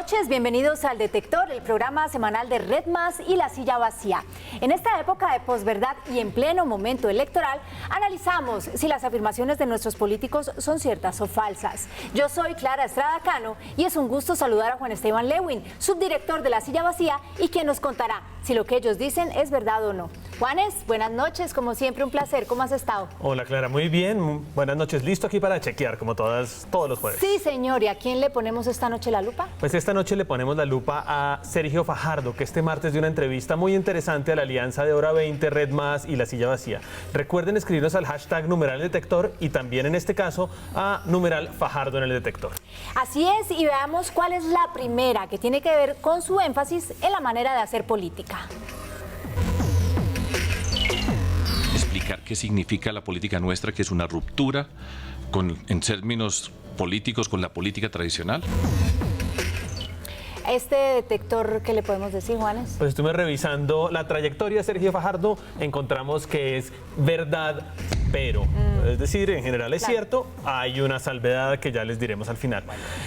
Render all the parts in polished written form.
noches, bienvenidos al Detector, el programa semanal de Red Más y La Silla Vacía. En esta época de posverdad y en pleno momento electoral, analizamos si las afirmaciones de nuestros políticos son ciertas o falsas. Yo soy Clara Estrada Cano y es un gusto saludar a Juan Esteban Lewin, subdirector de La Silla Vacía y quien nos contará si lo que ellos dicen es verdad o no. Juanes, buenas noches, como siempre un placer, ¿cómo has estado? Hola Clara, muy bien, buenas noches, listo aquí para chequear como todos los jueves. Sí señor, ¿y a quién le ponemos esta noche la lupa? Pues esta noche le ponemos la lupa a Sergio Fajardo, que este martes dio una entrevista muy interesante a la alianza de Hora 20, Red Más y La Silla Vacía. Recuerden escribirnos al hashtag numeral detector y también en este caso a numeral Fajardo en el detector. Así es, y veamos cuál es la primera que tiene que ver con su énfasis en la manera de hacer política. Explicar qué significa la política nuestra, que es una ruptura en términos políticos con la política tradicional. Este detector, ¿qué le podemos decir, Juanes? Pues estuve revisando la trayectoria de Sergio Fajardo, encontramos que es verdad, pero. Es decir, en general es cierto, hay una salvedad que ya les diremos al final.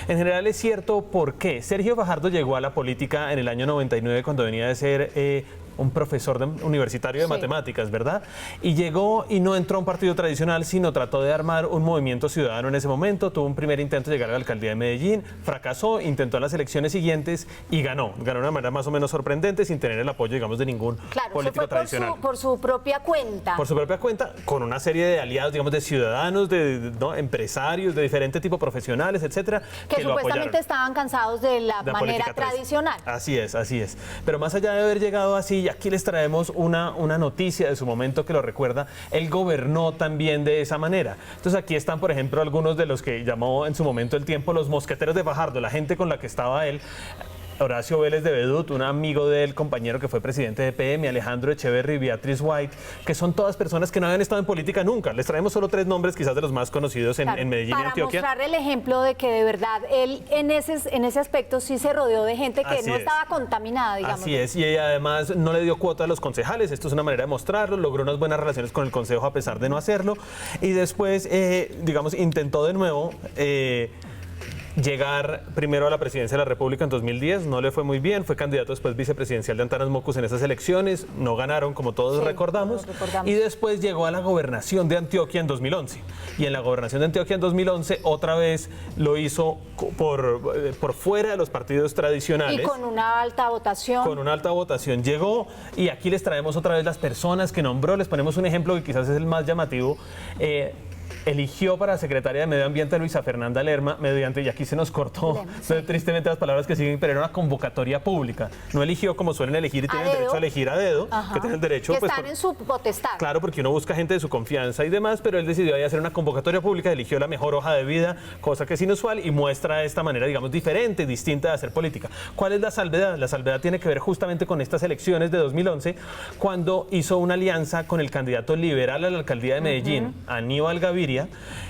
En general es cierto, ¿por qué? Sergio Fajardo llegó a la política en el año 99 cuando venía de ser un profesor universitario de matemáticas, ¿verdad? Y llegó y no entró a un partido tradicional, sino trató de armar un movimiento ciudadano en ese momento. Tuvo un primer intento de llegar a la alcaldía de Medellín, fracasó, intentó las elecciones siguientes y ganó. Ganó de una manera más o menos sorprendente, sin tener el apoyo, digamos, de ningún político tradicional. Por su propia cuenta. Por su propia cuenta, con una serie de aliados, digamos, de ciudadanos, de empresarios, de diferente tipo profesionales, etcétera, que lo supuestamente apoyaron. Estaban cansados de la manera tradicional. Así es, así es. Pero más allá de haber llegado así, aquí les traemos una noticia de su momento que lo recuerda. Él gobernó también de esa manera. Entonces aquí están, por ejemplo, algunos de los que llamó en su momento el tiempo los mosqueteros de Fajardo, la gente con la que estaba él. Horacio Vélez de Bedut, un amigo del compañero que fue presidente de PM, Alejandro Echeverry y Beatriz White, que son todas personas que no habían estado en política nunca. Les traemos solo 3 nombres, quizás de los más conocidos en Medellín y Antioquia. Para mostrar el ejemplo de que de verdad él en ese aspecto sí se rodeó de gente que no estaba contaminada, digamos. Así es, y ella además no le dio cuota a los concejales, esto es una manera de mostrarlo, logró unas buenas relaciones con el consejo a pesar de no hacerlo, y después, digamos, intentó de nuevo llegar primero a la presidencia de la República en 2010, no le fue muy bien, fue candidato después vicepresidencial de Antanas Mocus en esas elecciones, no ganaron como todos recordamos, y después llegó a la gobernación de Antioquia en 2011, y en la gobernación de Antioquia en 2011 otra vez lo hizo por fuera de los partidos tradicionales. Y con una alta votación. Con una alta votación llegó, y aquí les traemos otra vez las personas que nombró, les ponemos un ejemplo que quizás es el más llamativo. Eligió para secretaria de Medio Ambiente a Luisa Fernanda Lerma, mediante, y aquí se nos cortó tristemente las palabras que siguen, pero era una convocatoria pública. No eligió como suelen elegir y tienen derecho a elegir a dedo, que tienen el derecho. Que están en su potestad. Claro, porque uno busca gente de su confianza y demás, pero él decidió ahí hacer una convocatoria pública, eligió la mejor hoja de vida, cosa que es inusual y muestra esta manera, digamos, diferente, distinta de hacer política. ¿Cuál es la salvedad? La salvedad tiene que ver justamente con estas elecciones de 2011, cuando hizo una alianza con el candidato liberal a la alcaldía de Medellín, Aníbal Gaviria,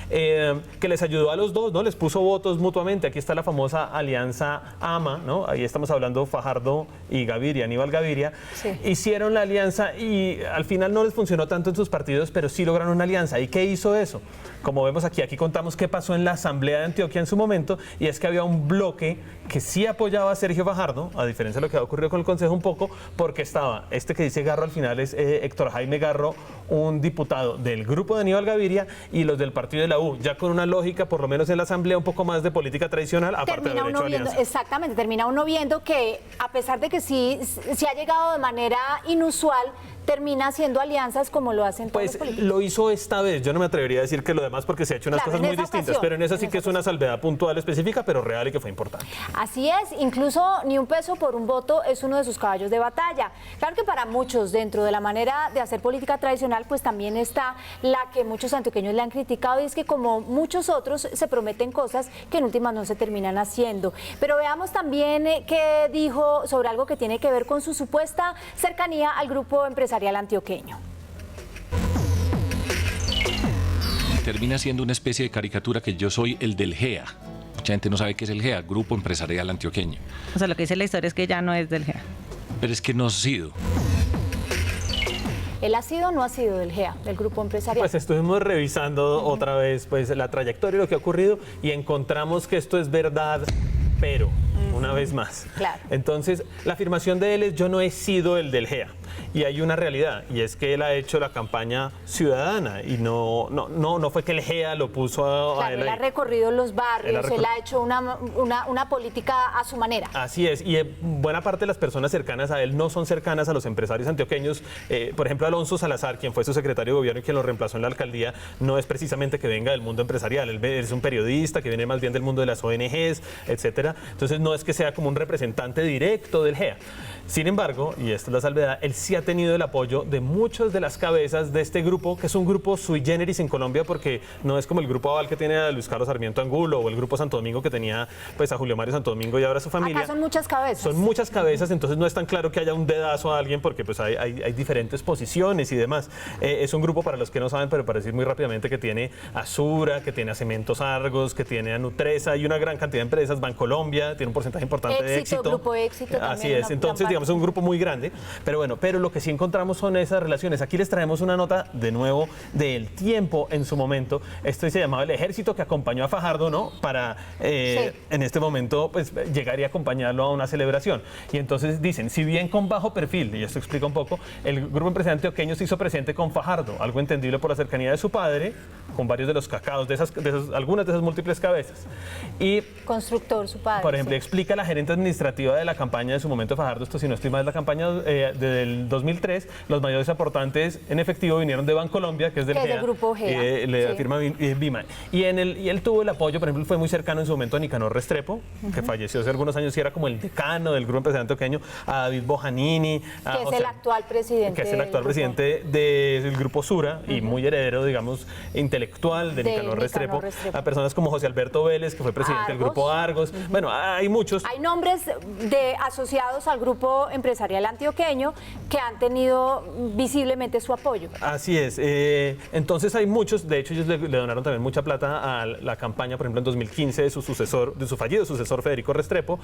que les ayudó a los dos, ¿no? Les puso votos mutuamente. Aquí está la famosa alianza AMA, ¿no? Ahí estamos hablando Fajardo y Gaviria, Aníbal Gaviria. Sí. Hicieron la alianza y al final no les funcionó tanto en sus partidos, pero sí lograron una alianza. ¿Y qué hizo eso? Como vemos aquí contamos qué pasó en la Asamblea de Antioquia en su momento, y es que había un bloque que sí apoyaba a Sergio Fajardo, a diferencia de lo que ha ocurrido con el Consejo un poco, porque estaba, este que dice Garro al final es Héctor Jaime Garro, un diputado del grupo de Aníbal Gaviria, y los del partido de la U, ya con una lógica, por lo menos en la Asamblea, un poco más de política tradicional, aparte de derecho a alianza. Exactamente, termina uno viendo que, a pesar de que sí ha llegado de manera inusual, termina haciendo alianzas como lo hacen todos los políticos. Lo hizo esta vez, yo no me atrevería a decir que lo demás porque se ha hecho unas cosas muy distintas, pero en esa sí que es una salvedad puntual específica, pero real y que fue importante. Así es, incluso ni un peso por un voto es uno de sus caballos de batalla. Claro que para muchos, dentro de la manera de hacer política tradicional, pues también está la que muchos antioqueños le han criticado, y es que como muchos otros se prometen cosas que en últimas no se terminan haciendo. Pero veamos también qué dijo sobre algo que tiene que ver con su supuesta cercanía al grupo empresarial antioqueño. Termina siendo una especie de caricatura que yo soy el del GEA. Mucha gente no sabe qué es el GEA, Grupo Empresarial Antioqueño. O sea, lo que dice la historia es que ya no es del GEA. Pero es que no ha sido. ¿Él ha sido o no ha sido del GEA, del grupo empresarial? Pues estuvimos revisando otra vez pues la trayectoria y lo que ha ocurrido, y encontramos que esto es verdad, pero una vez más. Claro. Entonces, la afirmación de él es: yo no he sido el del GEA. Y hay una realidad, y es que él ha hecho la campaña ciudadana y no fue que el GEA lo puso a Claro, él él ha ahí. recorrido los barrios, él ha hecho una política a su manera. Así es, y buena parte de las personas cercanas a él no son cercanas a los empresarios antioqueños. Por ejemplo, Alonso Salazar, quien fue su secretario de gobierno y quien lo reemplazó en la alcaldía, no es precisamente que venga del mundo empresarial. Él es un periodista que viene más bien del mundo de las ONGs, etcétera. Entonces no es que sea como un representante directo del GEA. Sin embargo, y esta es la salvedad, él sí ha tenido el apoyo de muchas de las cabezas de este grupo, que es un grupo sui generis en Colombia, porque no es como el grupo Aval que tiene a Luis Carlos Sarmiento Angulo o el grupo Santo Domingo que tenía pues a Julio Mario Santo Domingo y ahora su familia. Acá son muchas cabezas. Son muchas cabezas, entonces no es tan claro que haya un dedazo a alguien porque pues hay diferentes posiciones y demás. Es un grupo, para los que no saben, pero para decir muy rápidamente, que tiene a Sura, que tiene a Cementos Argos, que tiene a Nutresa y una gran cantidad de empresas. Bancolombia tiene un porcentaje importante de éxito. Grupo Éxito también. Así es, entonces digamos es un grupo muy grande, pero lo que sí encontramos son esas relaciones. Aquí les traemos una nota de nuevo del Tiempo en su momento. Esto se llamaba El Ejército que acompañó a Fajardo, ¿no? Para en este momento pues llegar y acompañarlo a una celebración. Y entonces dicen: si bien con bajo perfil, y esto explica un poco, el grupo empresarial antioqueño se hizo presente con Fajardo, algo entendible por la cercanía de su padre, con varios de los cacaos, algunas de esas múltiples cabezas. Y Constructor, su padre. por ejemplo, explica la gerente administrativa de la campaña de su momento Fajardo, esto si no estoy mal, la campaña del 2003, los mayores aportantes en efectivo vinieron de Bancolombia, que es del Que es GEA, del grupo GEA, le sí. afirma Vima. Y él tuvo el apoyo, por ejemplo, fue muy cercano en su momento a Nicanor Restrepo, que falleció hace algunos años y era como el decano del grupo empresarial antioqueño, a David Bojanini, a Que es el actual presidente. que es el actual del grupo. presidente del grupo Sura y muy heredero, digamos, intelectual de Nicanor Restrepo, a personas como José Alberto Vélez, que fue presidente del grupo Argos. Bueno, hay muchos. Hay nombres asociados al grupo empresarial antioqueño que han tenido visiblemente su apoyo. Así es. Entonces hay muchos, de hecho ellos le donaron también mucha plata a la campaña, por ejemplo, en 2015 de su fallido sucesor Federico Restrepo.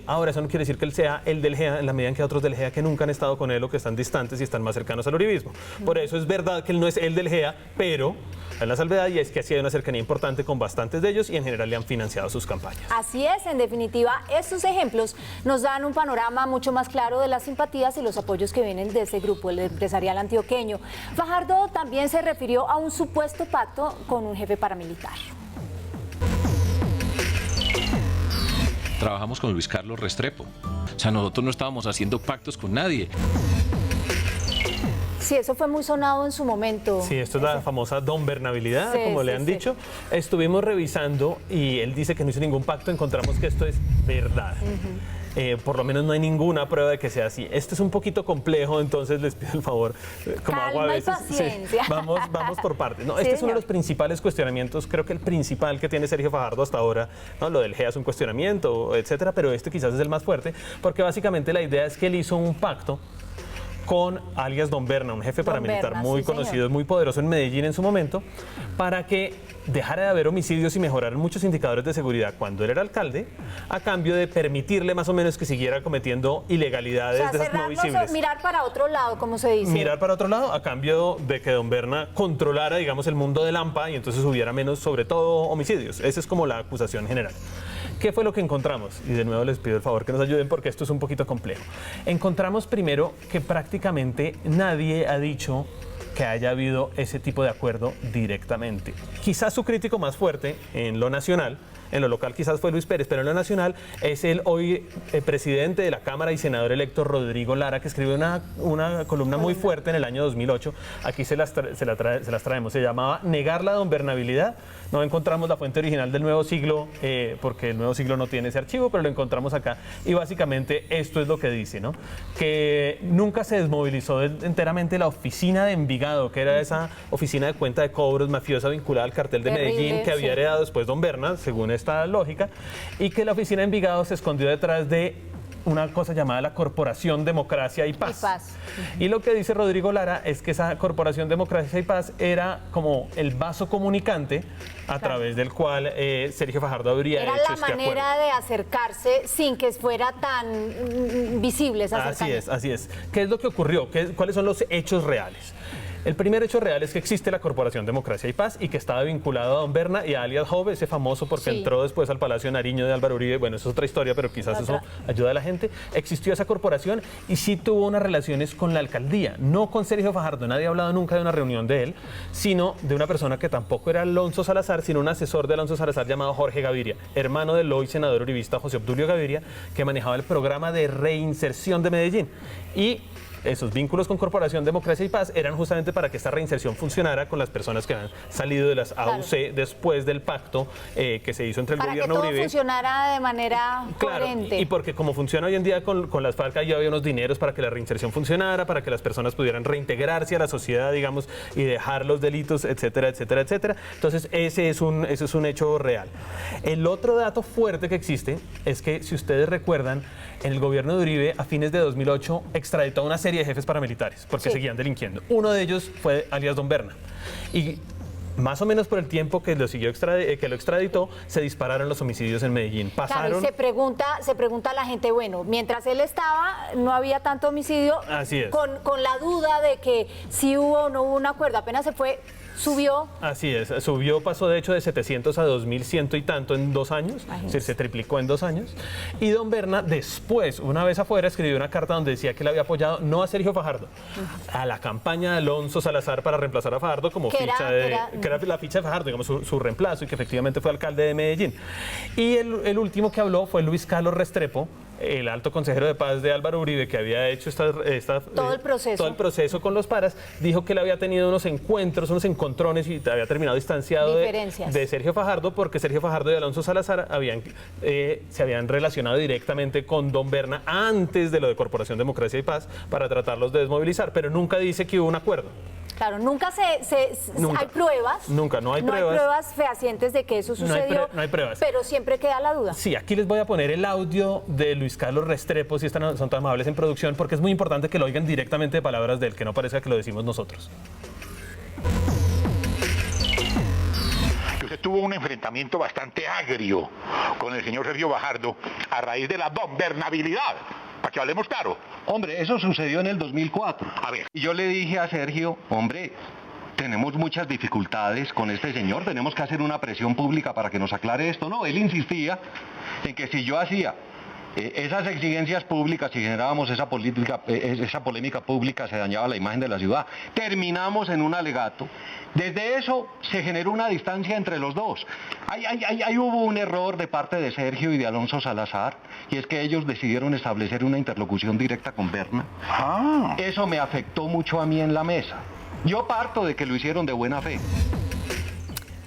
Ahora eso no quiere decir que él sea el del GEA, en la medida en que hay otros del GEA que nunca han estado con él o que están distantes y están más cercanos al uribismo. Por eso es verdad que él no es el del GEA, pero hay la salvedad, y es que ha sido una cercanía importante con bastantes de ellos y en general le han financiado sus campañas. Así es, en definitiva, estos ejemplos nos dan un panorama mucho más claro de las simpatías y los apoyos que vienen de ese grupo, el empresarial antioqueño. Fajardo también se refirió a un supuesto pacto con un jefe paramilitar. Trabajamos con Luis Carlos Restrepo. O sea, nosotros no estábamos haciendo pactos con nadie. Sí, eso fue muy sonado en su momento. Sí, esto es la famosa donbernabilidad, Sí, como le sí, han sí. dicho. Estuvimos revisando y él dice que no hizo ningún pacto, encontramos que esto es verdad. Por lo menos no hay ninguna prueba de que sea así. Esto es un poquito complejo, entonces les pido el favor, como hago a Calma y veces. paciencia. Vamos por partes. No, Sí, este es uno de señor. los principales cuestionamientos, creo que el principal que tiene Sergio Fajardo hasta ahora, ¿no? Lo del GEA es un cuestionamiento, etcétera, pero este quizás es el más fuerte, porque básicamente la idea es que él hizo un pacto con alias Don Berna, un jefe Don paramilitar Berna, muy sí, conocido, señor. muy poderoso en Medellín en su momento, para que dejara de haber homicidios y mejoraran muchos indicadores de seguridad cuando él era alcalde, a cambio de permitirle más o menos que siguiera cometiendo ilegalidades O sea, de esas no cerrarnos visibles. o mirar para otro lado, como se dice. Mirar para otro lado a cambio de que Don Berna controlara, digamos, el mundo del AMPA y entonces hubiera menos, sobre todo, homicidios. Esa es como la acusación general. ¿Qué fue lo que encontramos? Y de nuevo les pido el favor que nos ayuden porque esto es un poquito complejo. Encontramos primero que prácticamente nadie ha dicho que haya habido ese tipo de acuerdo directamente. Quizás su crítico más fuerte en lo nacional, en lo local quizás fue Luis Pérez, pero en lo nacional es el hoy presidente de la Cámara y senador electo Rodrigo Lara, que escribió una columna muy fuerte en el año 2008. Aquí se las traemos. Se llamaba Negar la donbernabilidad. No encontramos la fuente original del Nuevo Siglo, porque el Nuevo Siglo no tiene ese archivo, pero lo encontramos acá. Y básicamente esto es lo que dice, ¿no? Que nunca se desmovilizó enteramente la oficina de Envigado, que era esa oficina de cuenta de cobros mafiosa vinculada al cartel de Terrible, Medellín, que había sí. heredado después Don Berna, según esta lógica, y que la oficina de Envigado se escondió detrás de una cosa llamada la Corporación Democracia y Paz. Y lo que dice Rodrigo Lara es que esa Corporación Democracia y Paz era como el vaso comunicante a través del cual Sergio Fajardo habría Era hecho la este manera acuerdo. de acercarse sin que fuera tan visible esa cercanía. Así es. ¿Qué es lo que ocurrió? ¿Cuáles son los hechos reales? El primer hecho real es que existe la Corporación Democracia y Paz y que estaba vinculado a don Berna y a alias Jove, ese famoso porque entró después al Palacio Nariño de Álvaro Uribe. Bueno, eso es otra historia, pero quizás eso ayuda a la gente. Existió esa corporación y sí tuvo unas relaciones con la alcaldía, no con Sergio Fajardo. Nadie ha hablado nunca de una reunión de él, sino de una persona que tampoco era Alonso Salazar, sino un asesor de Alonso Salazar llamado Jorge Gaviria, hermano del hoy senador uribista José Obdulio Gaviria, que manejaba el programa de reinserción de Medellín. Y esos vínculos con Corporación Democracia y Paz eran justamente para que esta reinserción funcionara con las personas que han salido de las AUC después del pacto que se hizo entre el gobierno Uribe. Para que todo funcionara de manera coherente. Y porque como funciona hoy en día con las FARC, ya había unos dineros para que la reinserción funcionara, para que las personas pudieran reintegrarse a la sociedad, digamos, y dejar los delitos, etcétera, etcétera, etcétera. Entonces, ese es un hecho real. El otro dato fuerte que existe es que, si ustedes recuerdan, en el gobierno de Uribe, a fines de 2008, extraditó a una serie de jefes paramilitares porque seguían delinquiendo. Uno de ellos fue alias don Berna. Y más o menos por el tiempo que lo extraditó, se dispararon los homicidios en Medellín. Claro, y se pregunta a la gente, bueno, mientras él estaba, no había tanto homicidio. Así es. Con la duda de que si hubo o no hubo un acuerdo. Apenas se fue, subió. Así es, pasó de hecho de 700 a 2100 y tanto en 2 años, es decir, se triplicó en 2 años. Y don Berna después, una vez afuera, escribió una carta donde decía que le había apoyado no a Sergio Fajardo, a la campaña de Alonso Salazar para reemplazar a Fajardo como que era la ficha de Fajardo, digamos, su reemplazo, y que efectivamente fue alcalde de Medellín. Y el último que habló fue Luis Carlos Restrepo, el alto consejero de paz de Álvaro Uribe, que había hecho todo el proceso con los paras. Dijo que él había tenido unos encuentros, unos encontrones, y había terminado distanciado de Sergio Fajardo, porque Sergio Fajardo y Alonso Salazar se habían relacionado directamente con don Berna antes de lo de Corporación Democracia y Paz para tratarlos de desmovilizar, pero nunca dice que hubo un acuerdo. Claro, nunca hay pruebas. Nunca, no hay pruebas. No hay pruebas fehacientes de que eso sucedió. No hay pruebas. Pero siempre queda la duda. Sí, aquí les voy a poner el audio de Luis Carlos Restrepo, si son tan amables en producción, porque es muy importante que lo oigan directamente de palabras de él, que no parezca que lo decimos nosotros. Usted tuvo un enfrentamiento bastante agrio con el señor Sergio Fajardo a raíz de la gobernabilidad. Para que hablemos claro. Hombre, eso sucedió en el 2004. A ver. Y yo le dije a Sergio, hombre, tenemos muchas dificultades con este señor, tenemos que hacer una presión pública para que nos aclare esto. No, él insistía en que si yo hacía esas exigencias públicas, si generábamos esa polémica pública, se dañaba la imagen de la ciudad. Terminamos en un alegato. Desde eso se generó una distancia entre los dos. Ahí hubo un error de parte de Sergio y de Alonso Salazar, y es que ellos decidieron establecer una interlocución directa con Berna. Eso me afectó mucho a mí en la mesa. Yo parto de que lo hicieron de buena fe.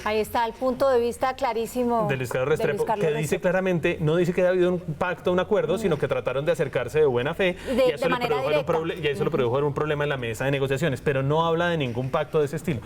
Ahí está el punto de vista clarísimo de Luis Carlos Restrepo, que dice claramente, no dice que haya habido un pacto, un acuerdo, sino que trataron de acercarse de buena fe, y eso le produjo un problema en la mesa de negociaciones, pero no habla de ningún pacto de ese estilo.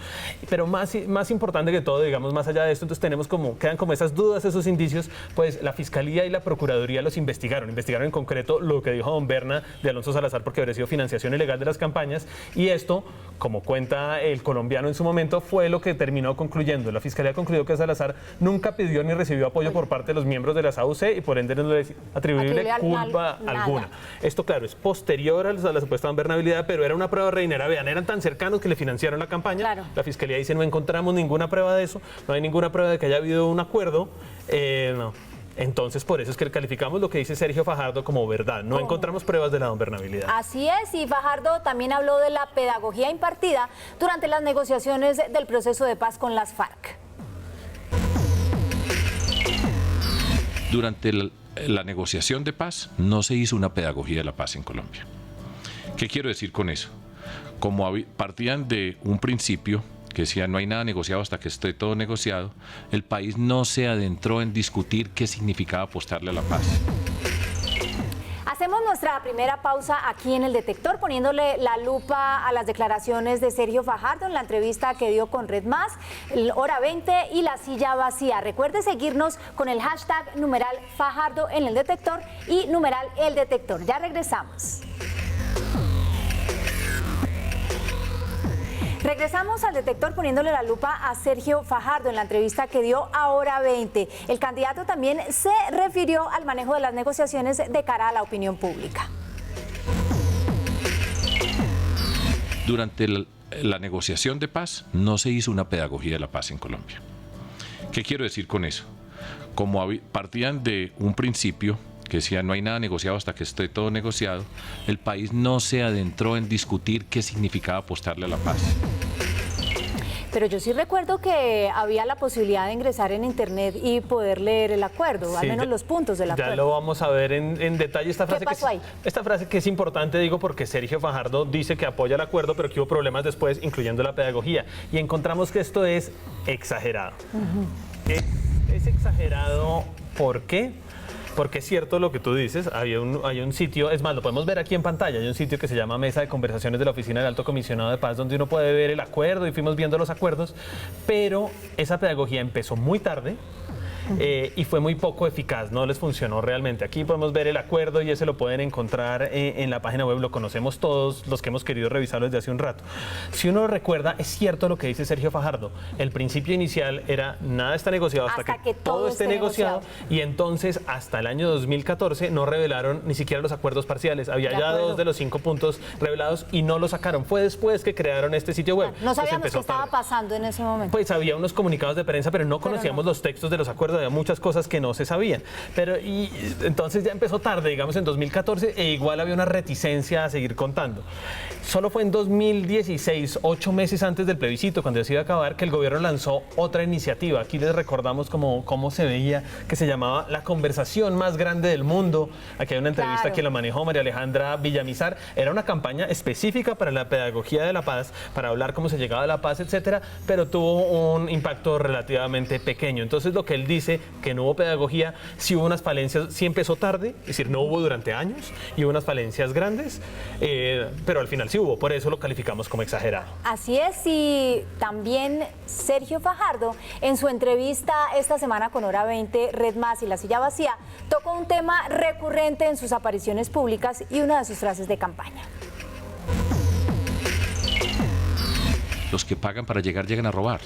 Pero más importante que todo, digamos, más allá de esto, entonces quedan como esas dudas, esos indicios, pues la Fiscalía y la Procuraduría los investigaron en concreto lo que dijo don Berna de Alonso Salazar, porque habría sido financiación ilegal de las campañas, y esto, como cuenta el colombiano en su momento, fue lo que terminó concluyendo. La Fiscalía concluyó que Salazar nunca pidió ni recibió apoyo por parte de los miembros de las AUC y por ende no le es atribuible culpa alguna. Esto, claro, es posterior a la supuesta gobernabilidad, pero era una prueba reinera. Vean, eran tan cercanos que le financiaron la campaña. Claro. La Fiscalía dice, no encontramos ninguna prueba de eso, no hay ninguna prueba de que haya habido un acuerdo. No. Entonces, por eso es que calificamos lo que dice Sergio Fajardo como verdad. No encontramos pruebas de la gobernabilidad. Así es, y Fajardo también habló de la pedagogía impartida durante las negociaciones del proceso de paz con las FARC. Durante la negociación de paz no se hizo una pedagogía de la paz en Colombia. ¿Qué quiero decir con eso? Como partían de un principio que decía no hay nada negociado hasta que esté todo negociado, el país no se adentró en discutir qué significaba apostarle a la paz. Hacemos nuestra primera pausa aquí en El Detector, poniéndole la lupa a las declaraciones de Sergio Fajardo en la entrevista que dio con Red Más, Hora 20 y La Silla Vacía. Recuerde seguirnos con el hashtag #Fajardo en El Detector y #El Detector. Ya regresamos. Regresamos al Detector poniéndole la lupa a Sergio Fajardo en la entrevista que dio a Hora 20. El candidato también se refirió al manejo de las negociaciones de cara a la opinión pública. Durante la negociación de paz no se hizo una pedagogía de la paz en Colombia. ¿Qué quiero decir con eso? Como partían de un principio que decía no hay nada negociado hasta que esté todo negociado, el país no se adentró en discutir qué significaba apostarle a la paz. Pero yo sí recuerdo que había la posibilidad de ingresar en internet y poder leer el acuerdo, al menos los puntos del acuerdo. Ya lo vamos a ver en detalle. Esta frase ¿Qué pasó ahí? Esta frase que es importante, digo, porque Sergio Fajardo dice que apoya el acuerdo, pero que hubo problemas después, incluyendo la pedagogía. Y encontramos que esto es exagerado. Es exagerado, ¿por qué? Porque es cierto lo que tú dices, hay un sitio, es más, lo podemos ver aquí en pantalla, hay un sitio que se llama Mesa de Conversaciones de la Oficina del Alto Comisionado de Paz, donde uno puede ver el acuerdo y fuimos viendo los acuerdos, pero esa pedagogía empezó muy tarde. Y fue muy poco eficaz, no les funcionó realmente. Aquí podemos ver el acuerdo y ese lo pueden encontrar en la página web, lo conocemos todos los que hemos querido revisarlo desde hace un rato. Si uno recuerda, es cierto lo que dice Sergio Fajardo, el principio inicial era nada está negociado hasta que todo esté negociado, y entonces hasta el año 2014 no revelaron ni siquiera los acuerdos parciales, había ya 2 de los 5 puntos revelados y no los sacaron, fue después que crearon este sitio web. No sabíamos qué estaba pasando en ese momento. Pues había unos comunicados de prensa, pero no conocíamos los textos de los acuerdos, había muchas cosas que no se sabían. Y entonces ya empezó tarde, digamos en 2014, e igual había una reticencia a seguir contando. Solo fue en 2016, 8 meses antes del plebiscito, cuando ya se iba a acabar, que el gobierno lanzó otra iniciativa. Aquí les recordamos cómo se veía, que se llamaba La Conversación Más Grande del Mundo. Aquí hay una entrevista que la manejó María Alejandra Villamizar. Era una campaña específica para la pedagogía de la paz, para hablar cómo se llegaba a la paz, etcétera, pero tuvo un impacto relativamente pequeño. Entonces lo que él dice, que no hubo pedagogía, sí hubo unas falencias, sí empezó tarde, es decir, no hubo durante años, y hubo unas falencias grandes, pero al final sí hubo, por eso lo calificamos como exagerado. Así es, y también Sergio Fajardo, en su entrevista esta semana con Hora 20, Red Más y La Silla Vacía, tocó un tema recurrente en sus apariciones públicas y una de sus frases de campaña. Los que pagan para llegar, llegan a robar.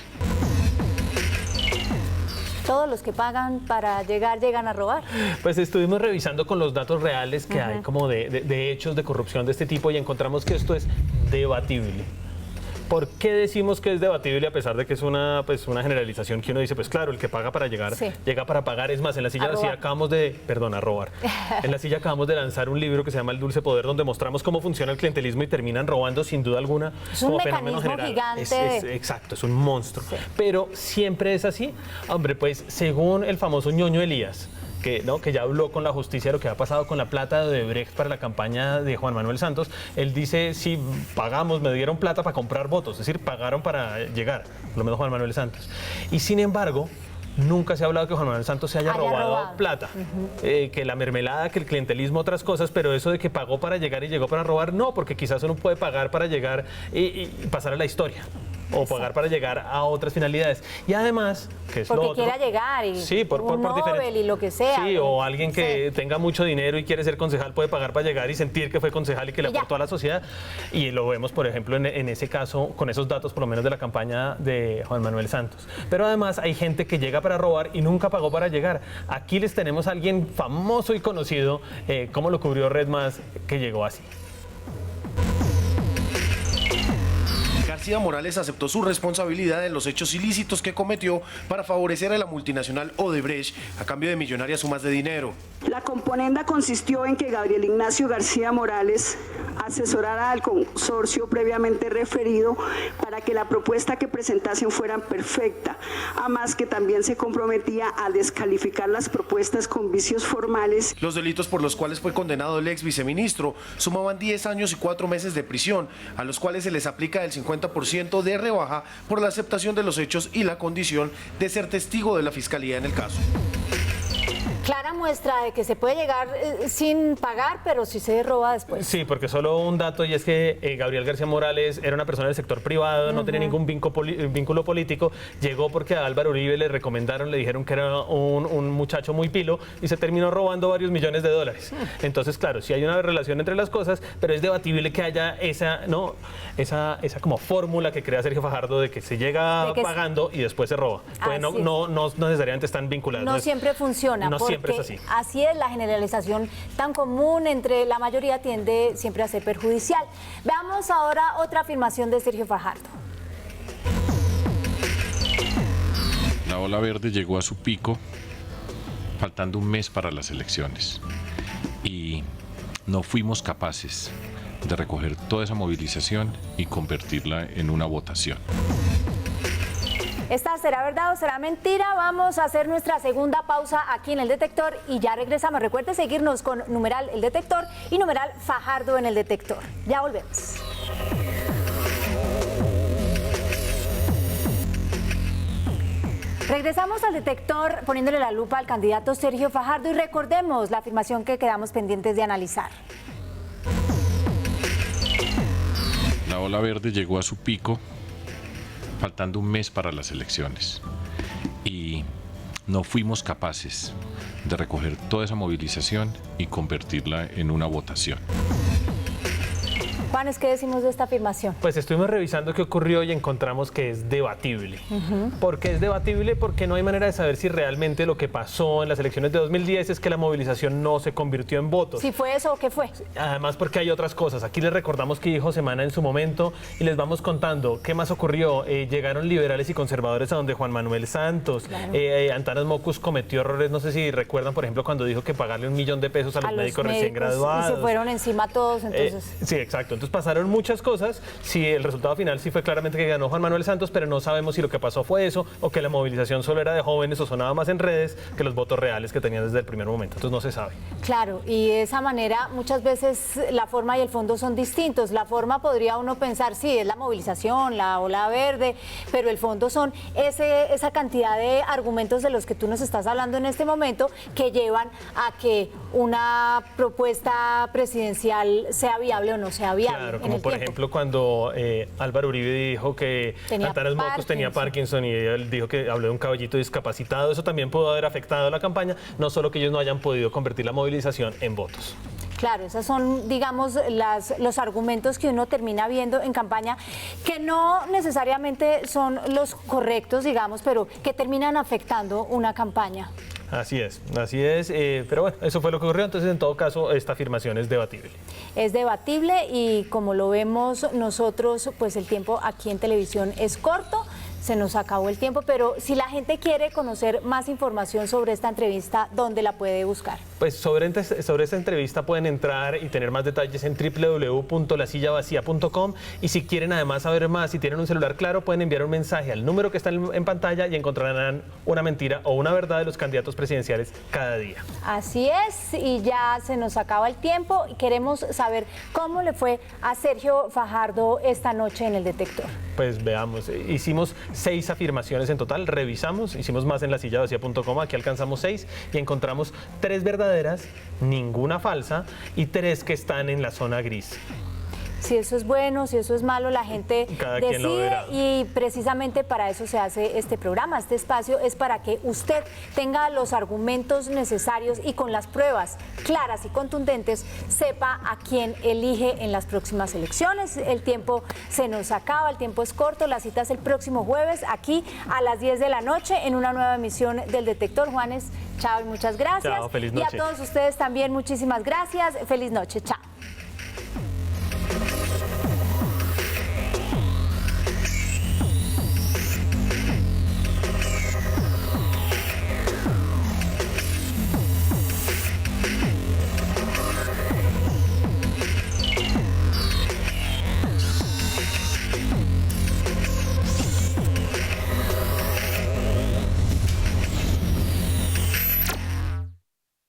Todos los que pagan para llegar, llegan a robar. Pues estuvimos revisando con los datos reales que hay como de hechos de corrupción de este tipo y encontramos que esto es debatible. ¿Por qué decimos que es debatible a pesar de que es una generalización que uno dice, pues claro, el que paga para llegar, llega para pagar? Es más, en La Silla Vacía acabamos de, a robar. En La Silla acabamos de lanzar un libro que se llama El Dulce Poder, donde mostramos cómo funciona el clientelismo y terminan robando sin duda alguna. Es un mecanismo gigante. Exacto, es un monstruo. Pero siempre es así. Hombre, pues según el famoso ñoño Elías, que ya habló con la justicia de lo que ha pasado con la plata de Odebrecht para la campaña de Juan Manuel Santos, él dice, sí, pagamos, me dieron plata para comprar votos, es decir, pagaron para llegar, por lo menos Juan Manuel Santos. Y sin embargo, nunca se ha hablado que Juan Manuel Santos se haya robado plata, que la mermelada, que el clientelismo, otras cosas, pero eso de que pagó para llegar y llegó para robar, no, porque quizás uno puede pagar para llegar y pasar a la historia. O pagar para llegar a otras finalidades. Y además, que es porque lo otro, quiera llegar y por Nobel y lo que sea. Sí, o alguien que tenga mucho dinero y quiere ser concejal puede pagar para llegar y sentir que fue concejal y que le aportó a la sociedad. Y lo vemos, por ejemplo, en ese caso, con esos datos, por lo menos de la campaña de Juan Manuel Santos. Pero además hay gente que llega para robar y nunca pagó para llegar. Aquí les tenemos a alguien famoso y conocido, como lo cubrió Red Más, que llegó así. García Morales aceptó su responsabilidad en los hechos ilícitos que cometió para favorecer a la multinacional Odebrecht a cambio de millonarias sumas de dinero. La componenda consistió en que Gabriel Ignacio García Morales asesorara al consorcio previamente referido para que la propuesta que presentasen fuera perfecta, además que también se comprometía a descalificar las propuestas con vicios formales. Los delitos por los cuales fue condenado el ex viceministro sumaban 10 años y 4 meses de prisión, a los cuales se les aplica el 50% de rebaja por la aceptación de los hechos y la condición de ser testigo de la Fiscalía en el caso. Clara muestra de que se puede llegar sin pagar, pero sí se roba después. Sí, porque solo un dato, y es que Gabriel García Morales era una persona del sector privado, no tenía ningún vínculo político, llegó porque a Álvaro Uribe le recomendaron, le dijeron que era un muchacho muy pilo y se terminó robando varios millones de dólares. Entonces, claro, sí hay una relación entre las cosas, pero es debatible que haya esa como fórmula que crea Sergio Fajardo de que se llega pagando y después se roba. Pues no necesariamente están vinculadas. No siempre funciona. No siempre Siempre es porque así. así es, la generalización tan común entre la mayoría tiende siempre a ser perjudicial. Veamos ahora otra afirmación de Sergio Fajardo. La ola verde llegó a su pico faltando un mes para las elecciones y no fuimos capaces de recoger toda esa movilización y convertirla en una votación. ¿Esta será verdad o será mentira? Vamos a hacer nuestra segunda pausa aquí en El Detector y ya regresamos. Recuerde seguirnos con numeral El Detector y numeral Fajardo en El Detector. Ya volvemos. Regresamos al detector poniéndole la lupa al candidato Sergio Fajardo y recordemos la afirmación que quedamos pendientes de analizar. La ola verde llegó a su pico faltando un mes para las elecciones y no fuimos capaces de recoger toda esa movilización y convertirla en una votación. Juanes, ¿qué decimos de esta afirmación? Pues estuvimos revisando qué ocurrió y encontramos que es debatible. ¿Por qué es debatible? Porque no hay manera de saber si realmente lo que pasó en las elecciones de 2010 es que la movilización no se convirtió en votos. ¿Si fue eso o qué fue? Además porque hay otras cosas. Aquí les recordamos que dijo Semana en su momento y les vamos contando qué más ocurrió. Llegaron liberales y conservadores a donde Juan Manuel Santos. Claro. Antanas Mocus cometió errores, no sé si recuerdan, por ejemplo, cuando dijo que pagarle $1 millón a los médicos recién graduados. Y se fueron encima todos, entonces. Sí, exacto. Entonces pasaron muchas cosas. Sí, el resultado final sí fue claramente que ganó Juan Manuel Santos, pero no sabemos si lo que pasó fue eso o que la movilización solo era de jóvenes o sonaba más en redes que los votos reales que tenían desde el primer momento. Entonces no se sabe. Claro, y de esa manera muchas veces la forma y el fondo son distintos. La forma podría uno pensar, sí, es la movilización, la ola verde, pero el fondo son esa cantidad de argumentos de los que tú nos estás hablando en este momento que llevan a que una propuesta presidencial sea viable o no sea viable. Claro, en como el por tiempo. ejemplo cuando Álvaro Uribe dijo que Antanas Mocus tenía Parkinson y él dijo que habló de un caballito discapacitado. Eso también pudo haber afectado a la campaña, no solo que ellos no hayan podido convertir la movilización en votos. Claro, esos son, digamos, los argumentos que uno termina viendo en campaña, que no necesariamente son los correctos, digamos, pero que terminan afectando una campaña. Así es, pero bueno, eso fue lo que ocurrió, entonces en todo caso esta afirmación es debatible. Es debatible y como lo vemos nosotros, pues el tiempo aquí en televisión es corto. Se nos acabó el tiempo, pero si la gente quiere conocer más información sobre esta entrevista, ¿dónde la puede buscar? Pues sobre esta entrevista pueden entrar y tener más detalles en www.lasillavacia.com y si quieren además saber más, si tienen un celular claro, pueden enviar un mensaje al número que está en pantalla y encontrarán una mentira o una verdad de los candidatos presidenciales cada día. Así es, y ya se nos acaba el tiempo y queremos saber cómo le fue a Sergio Fajardo esta noche en El Detector. Pues veamos, hicimos 6 afirmaciones en total, revisamos, hicimos más en lasillavacia.com, aquí alcanzamos 6 y encontramos 3 verdaderas, ninguna falsa y 3 que están en la zona gris. Si eso es bueno, si eso es malo, la gente Cada quien lo decide verá. y precisamente para eso se hace este programa. Este espacio es para que usted tenga los argumentos necesarios y con las pruebas claras y contundentes sepa a quién elige en las próximas elecciones. El tiempo se nos acaba, el tiempo es corto, la cita es el próximo jueves aquí a las 10 de la noche en una nueva emisión del Detector. Juanes, chao y muchas gracias. Chao, feliz y a noche. todos ustedes también muchísimas gracias. Feliz noche, chao.